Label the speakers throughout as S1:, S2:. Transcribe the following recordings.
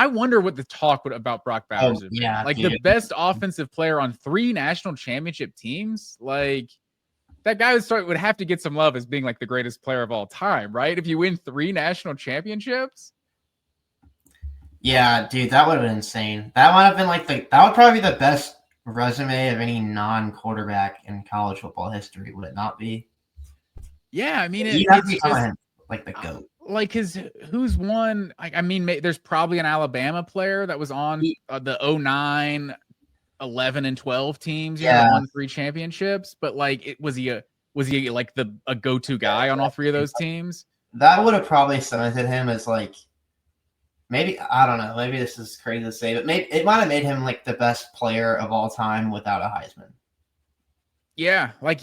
S1: I wonder what the talk about Brock Bowers would be.
S2: Yeah,
S1: Like
S2: dude.
S1: the best offensive player on 3 national championship teams. Like that guy would have to get some love as being like the greatest player of all time, right? If you win 3 national championships.
S2: Yeah, dude, that would have been insane. That might have been like that would probably be the best resume of any non-quarterback in college football history, would it not be?
S1: Yeah, I mean,
S2: it's just like the GOAT.
S1: Like who's won? I mean, there's probably an Alabama player that was on the 09, 11, and 12 teams, that won 3 championships. But like, was he like a go-to guy on all 3 of those teams?
S2: That would have probably cemented him as like, maybe, I don't know, maybe this is crazy to say, but maybe it might have made him like the best player of all time without a Heisman.
S1: Yeah, like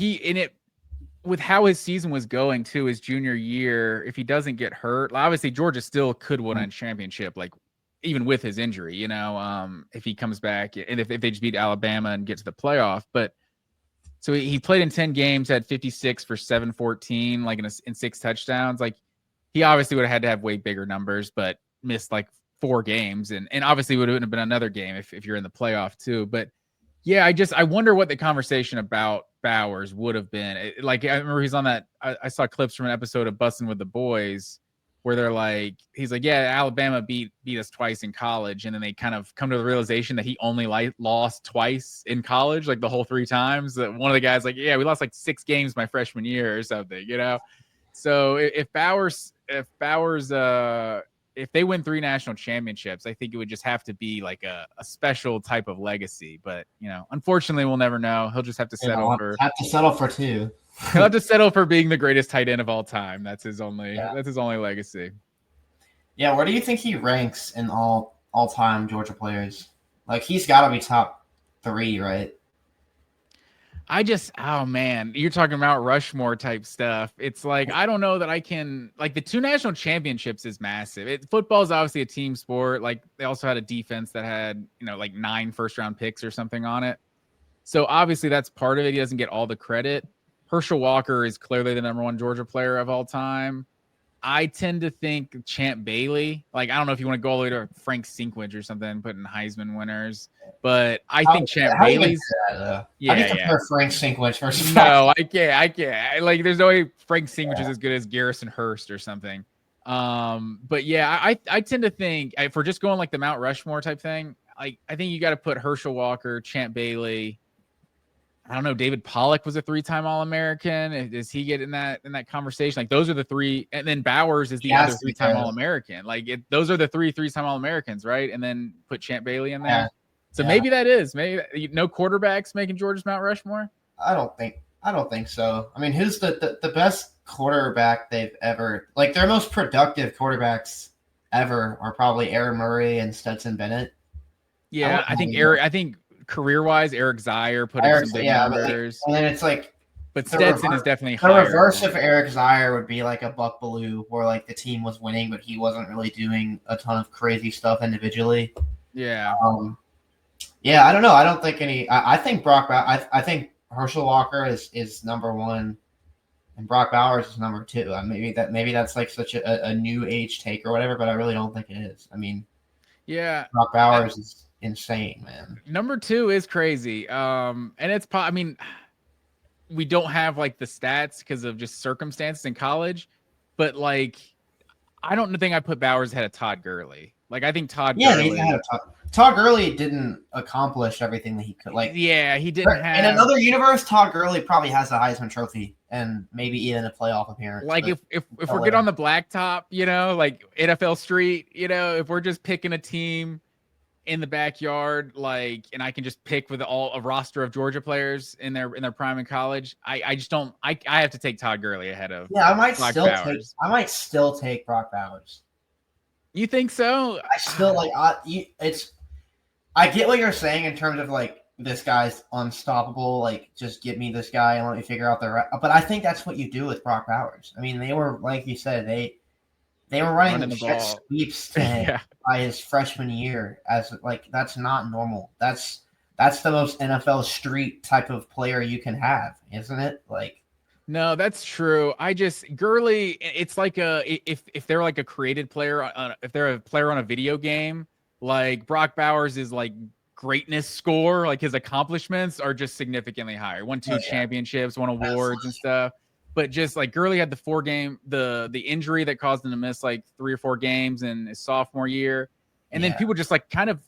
S1: with how his season was going too, his junior year, if he doesn't get hurt, obviously Georgia still could win a championship, like even with his injury, if he comes back and if they just beat Alabama and get to the playoff. But so he played in 10 games, had 56 for 714, like in 6 touchdowns. Like he obviously would have had to have way bigger numbers, but missed like 4 games, and obviously would have been another game if you're in the playoff too. But yeah, I wonder what the conversation about Bowers would have been. Like I remember he's on that. I saw clips from an episode of Bussin' with the Boys where they're like, he's like, yeah, Alabama beat us twice in college, and then they kind of come to the realization that he only lost twice in college, like the whole 3 times. That one of the guys like, yeah, we lost like 6 games my freshman year or something, So if Bowers if they win 3 national championships, I think it would just have to be like a special type of legacy. But, unfortunately, we'll never know. He'll just have to settle
S2: for 2.
S1: He'll have to settle for being the greatest tight end of all time. That's his only legacy.
S2: Yeah, where do you think he ranks in all-time Georgia players? Like, he's got to be top 3, right?
S1: Oh man, you're talking about Rushmore type stuff. It's like, I don't know that I can, like the 2 national championships is massive. Football is obviously a team sport. Like they also had a defense that had, like 9 first-round picks or something on it. So obviously that's part of it. He doesn't get all the credit. Herschel Walker is clearly the number 1 Georgia player of all time. I tend to think Champ Bailey. Like, I don't know if you want to go all the way to Frank Sinkwich or something, putting Heisman winners, but I think Champ Bailey's.
S2: How do you compare Frank Sinkwich versus?
S1: No, I can't. Like, there's no way Frank Sinkwich is as good as Garrison Hurst or something. But yeah, I tend to think if we're just going like the Mount Rushmore type thing, I think you got to put Herschel Walker, Champ Bailey. I don't know. David Pollock was a 3-time All-American. Does he get in that conversation? Like those are the 3, and then Bowers is the other 3-time All-American. Like those are the 3-time All-Americans, right? And then put Champ Bailey in there. Yeah. So maybe no quarterbacks making Georgia's Mount Rushmore.
S2: I don't think so. I mean, who's the best quarterback they've ever, like their most productive quarterbacks ever are probably Aaron Murray and Stetson Bennett.
S1: Yeah, I think career-wise, Eric Zier put in some big numbers.
S2: And then it's like,
S1: but Stetson is definitely higher.
S2: The reverse of Eric Zier would be like a Buck Belue, where like the team was winning, but he wasn't really doing a ton of crazy stuff individually.
S1: Yeah.
S2: Yeah, I don't know. I don't think I think I think Herschel Walker is number 1, and Brock Bowers is number 2. Maybe that's like such a new age take or whatever, but I really don't think it is. I mean,
S1: yeah,
S2: Brock Bowers is insane, man.
S1: Number 2 is crazy. And it's I mean, we don't have like the stats because of just circumstances in college, but like I don't think I put Bowers ahead of Todd Gurley. Like I think Todd Gurley.
S2: Todd Gurley didn't accomplish everything that he could. Like,
S1: yeah, he didn't have.
S2: In another universe, Todd Gurley probably has a Heisman Trophy and maybe even a playoff appearance.
S1: Like if we're good on the blacktop, like NFL Street, if we're just picking a team in the backyard, like, and I can just pick with a roster of Georgia players in their prime in college, I just don't. I have to take Todd Gurley ahead of.
S2: Yeah, I might still take Brock Bowers.
S1: You think so?
S2: I still like I get what you're saying in terms of like this guy's unstoppable. Like, just get me this guy and let me figure out But I think that's what you do with Brock Bowers. I mean, they were, like you said, they were running the jet sweeps by his freshman year. As like, that's not normal. That's the most NFL street type of player you can have, isn't it? Like.
S1: No, that's true. Gurley, it's like if they're like a created player, if they're a player on a video game, Like Brock Bowers is like greatness score, like his accomplishments are just significantly higher. Won 2 championships, won awards and stuff. But just like Gurley had the injury that caused him to miss like 3 or 4 games in his sophomore year. And then people just like kind of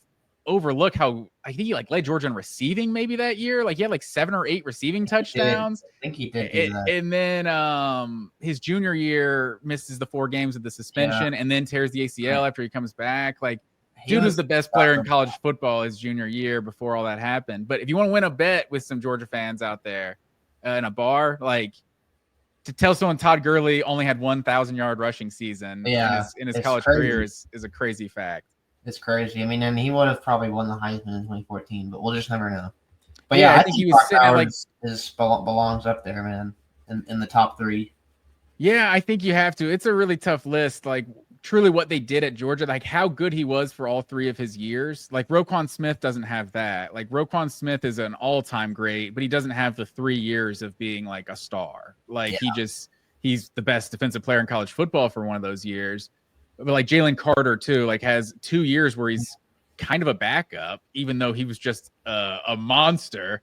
S1: overlook how I think he like led Georgia in receiving maybe that year. Like he had like 7 or 8 receiving touchdowns.
S2: I think he did do that.
S1: And then his junior year misses the 4 games with the suspension and then tears the ACL after he comes back. Like dude was the best player in college football his junior year before all that happened. But if you want to win a bet with some Georgia fans out there in a bar, like to tell someone Todd Gurley only had 1,000-yard rushing season in his college career is a crazy fact.
S2: It's crazy. I mean, and he would have probably won the Heisman in 2014, but we'll just never know. But
S1: yeah, I think he was sitting at like
S2: belongs up there, man, in the top 3.
S1: Yeah, I think you have to. It's a really tough list. Like truly what they did at Georgia, like how good he was for all 3 of his years. Like Roquan Smith doesn't have that. Like Roquan Smith is an all-time great, but he doesn't have the 3 years of being like a star. Like he's the best defensive player in college football for one of those years. But like Jalen Carter too, like has 2 years where he's kind of a backup, even though he was just a monster.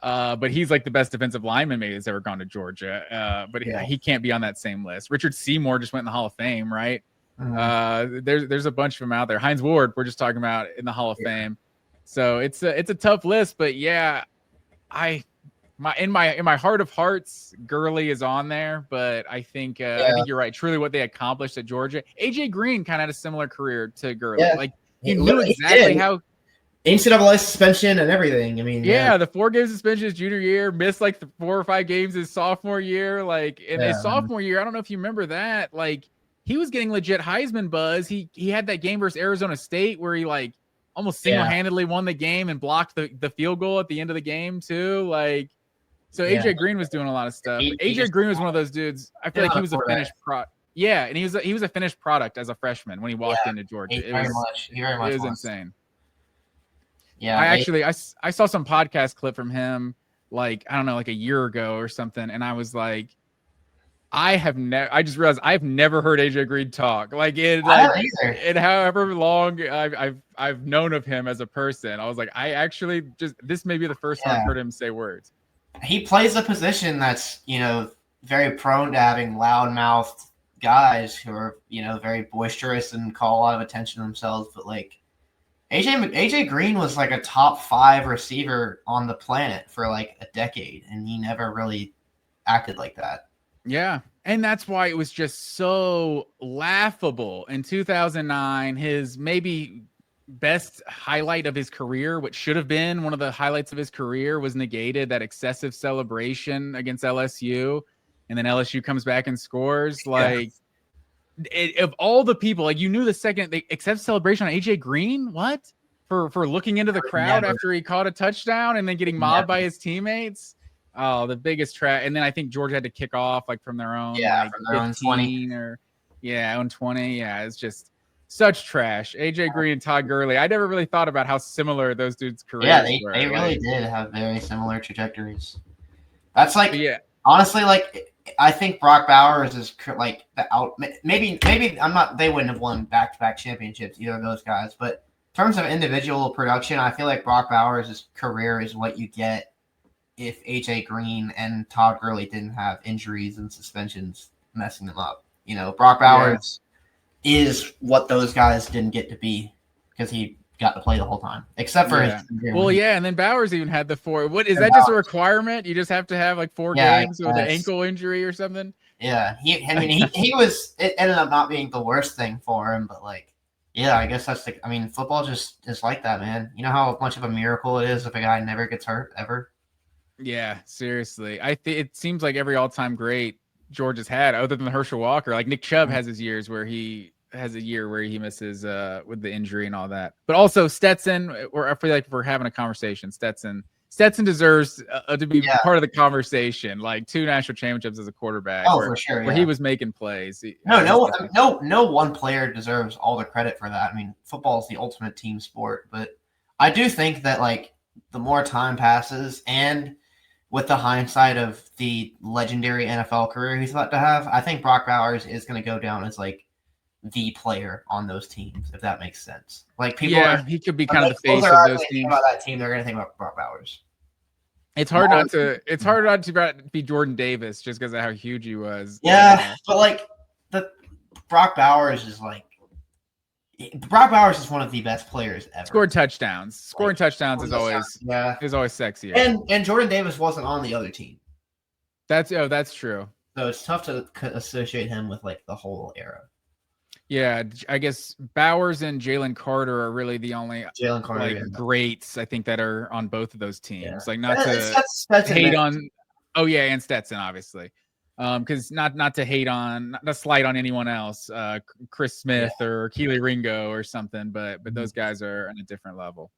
S1: But he's like the best defensive lineman maybe that's ever gone to Georgia. But he can't be on that same list. Richard Seymour just went in the Hall of Fame, right? There's a bunch of them out there. Hines Ward, we're just talking about in the Hall of Fame. So it's a tough list, but yeah, in my heart of hearts, Gurley is on there, but I think you're right. Truly what they accomplished at Georgia. AJ Green kind of had a similar career to Gurley. Yeah. Like he knew exactly how
S2: NCAA suspension and everything. I mean,
S1: the 4-game suspension his junior year, missed like the 4 or 5 games his sophomore year. Like in his sophomore year, I don't know if you remember that. Like he was getting legit Heisman buzz. He had that game versus Arizona State where he like almost single-handedly won the game and blocked the field goal at the end of the game too. Like, so AJ Green was doing a lot of stuff. AJ Green was one of those dudes. I feel like he was a finished product. Yeah, and he was a finished product as a freshman when he walked into Georgia.
S2: He very much
S1: it was insane.
S2: Yeah,
S1: I saw some podcast clip from him like I don't know, like a year ago or something, and I was like, I just realized I've never heard AJ Green talk. Like in however long I've known of him as a person, I was like, I actually this may be the first time I've heard him say words.
S2: He plays a position that's very prone to having loud-mouthed guys who are very boisterous and call a lot of attention to themselves. But like AJ Green was like a top 5 receiver on the planet for like a decade, and he never really acted like that.
S1: Yeah. And that's why it was just so laughable in 2009. His maybe best highlight of his career, which should have been one of the highlights of his career, was negated. That excessive celebration against LSU. And then LSU comes back and scores. Like, of all the people, like you knew the second they excessive celebration on AJ Green, what? For looking into the crowd after he caught a touchdown and then getting mobbed by his teammates. Oh, the biggest trash. And then I think Georgia had to kick off like from their own,
S2: from their own 20
S1: or own 20. Yeah, it's just such trash. AJ Green and Todd Gurley. I never really thought about how similar those dudes' careers were.
S2: They really did have very similar trajectories. That's like, honestly, like I think Brock Bowers is like the out. Maybe I'm not. They wouldn't have won back-to-back championships, either of those guys. But in terms of individual production, I feel like Brock Bowers' career is what you get if AJ Green and Todd Gurley didn't have injuries and suspensions messing them up. Brock Bowers is what those guys didn't get to be because he got to play the whole time, except for his.
S1: And then Bowers even had the 4. What is that? Just a requirement? You just have to have like 4 games with an ankle injury or something?
S2: Yeah, he was. It ended up not being the worst thing for him, but like, I guess that's football just is like that, man. You know how much of a miracle it is if a guy never gets hurt ever.
S1: Yeah, seriously. It seems like every all-time great Georgia's had, other than Herschel Walker. Like Nick Chubb has his years where he has a year where he misses with the injury and all that. But also Stetson, I feel like we're having a conversation. Stetson deserves to be part of the conversation. Like 2 national championships as a quarterback.
S2: For sure.
S1: Where he was making plays.
S2: No one player deserves all the credit for that. I mean, football is the ultimate team sport, but I do think that like the more time passes and with the hindsight of the legendary NFL career he's about to have, I think Brock Bowers is going to go down as like the player on those teams, if that makes sense. Like people
S1: Yeah, he could be kind of the
S2: close
S1: face
S2: their
S1: of
S2: eyes
S1: those
S2: when they think
S1: teams.
S2: about that team, they're going to think about Brock Bowers.
S1: It's hard not to be Jordan Davis just because of how huge he was.
S2: Yeah, but like Brock Bowers is one of the best players ever.
S1: Scored touchdowns. Scoring touchdowns is always sexier.
S2: And Jordan Davis wasn't on the other team.
S1: That's true.
S2: So it's tough to associate him with like the whole era.
S1: Yeah, I guess Bowers and Jalen Carter are really the only greats I think that are on both of those teams.
S2: Yeah.
S1: Like not to hate on. Oh yeah, and Stetson obviously. Because not to hate on, not to slight on anyone else, Chris Smith or Keely Ringo or something, but those guys are on a different level.